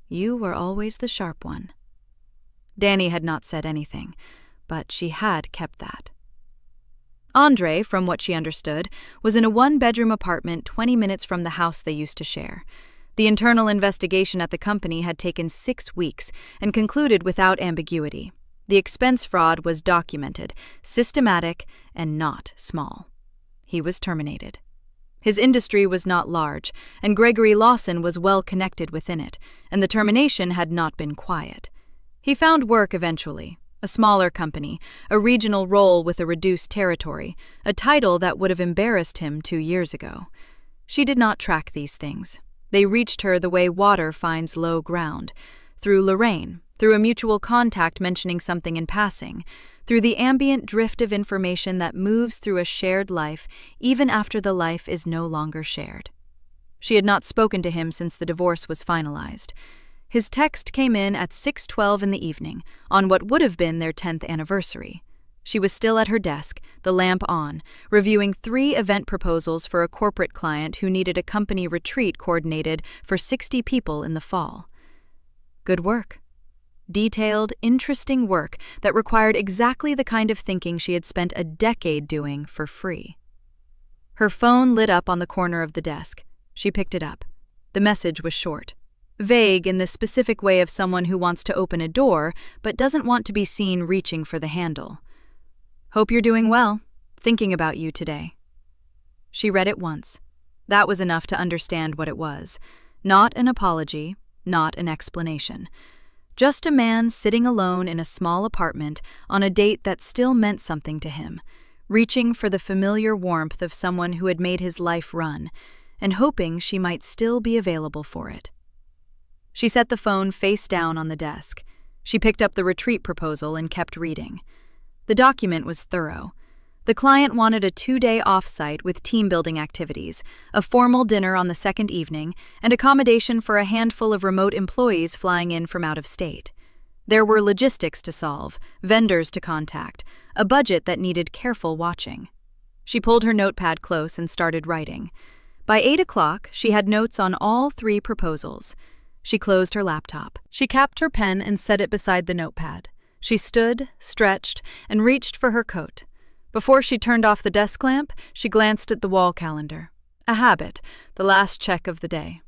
"You were always the sharp one." Dani had not said anything, but she had kept that. Andre, from what she understood, was in a 1-bedroom apartment 20 minutes from the house they used to share. The internal investigation at the company had taken 6 weeks and concluded without ambiguity. The expense fraud was documented, systematic, and not small. He was terminated. His industry was not large, and Gregory Lawson was well connected within it, and the termination had not been quiet. He found work eventually, a smaller company, a regional role with a reduced territory, a title that would have embarrassed him 2 years ago. She did not track these things. They reached her the way water finds low ground, through Lorraine, through a mutual contact mentioning something in passing, through the ambient drift of information that moves through a shared life even after the life is no longer shared. She had not spoken to him since the divorce was finalized. His text came in at 6:12 in the evening, on what would have been their 10th anniversary. She was still at her desk, the lamp on, reviewing 3 event proposals for a corporate client who needed a company retreat coordinated for 60 people in the fall. Good work. Detailed, interesting work that required exactly the kind of thinking she had spent a decade doing for free. Her phone lit up on the corner of the desk. She picked it up. The message was short. Vague in the specific way of someone who wants to open a door but doesn't want to be seen reaching for the handle. "Hope you're doing well. Thinking about you today." She read it once. That was enough to understand what it was. Not an apology, not an explanation. Just a man sitting alone in a small apartment on a date that still meant something to him, reaching for the familiar warmth of someone who had made his life run, and hoping she might still be available for it. She set the phone face down on the desk. She picked up the retreat proposal and kept reading. The document was thorough. The client wanted a 2-day off-site with team-building activities, a formal dinner on the second evening, and accommodation for a handful of remote employees flying in from out of state. There were logistics to solve, vendors to contact, a budget that needed careful watching. She pulled her notepad close and started writing. By 8 o'clock, she had notes on all 3 proposals. She closed her laptop. She capped her pen and set it beside the notepad. She stood, stretched, and reached for her coat. Before she turned off the desk lamp, she glanced at the wall calendar. A habit, the last check of the day.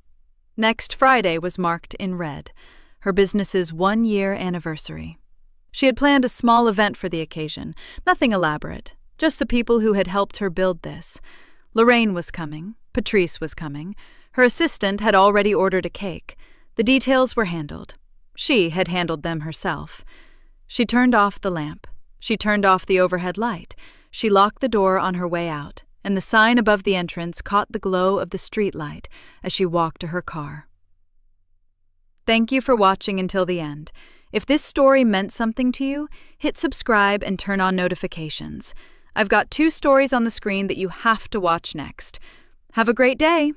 Next Friday was marked in red, her business's 1-year anniversary. She had planned a small event for the occasion, nothing elaborate, just the people who had helped her build this. Lorraine was coming, Patrice was coming, her assistant had already ordered a cake. The details were handled. She had handled them herself. She turned off the lamp. She turned off the overhead light. She locked the door on her way out, and the sign above the entrance caught the glow of the street light as she walked to her car. Thank you for watching until the end. If this story meant something to you, hit subscribe and turn on notifications. I've got 2 stories on the screen that you have to watch next. Have a great day!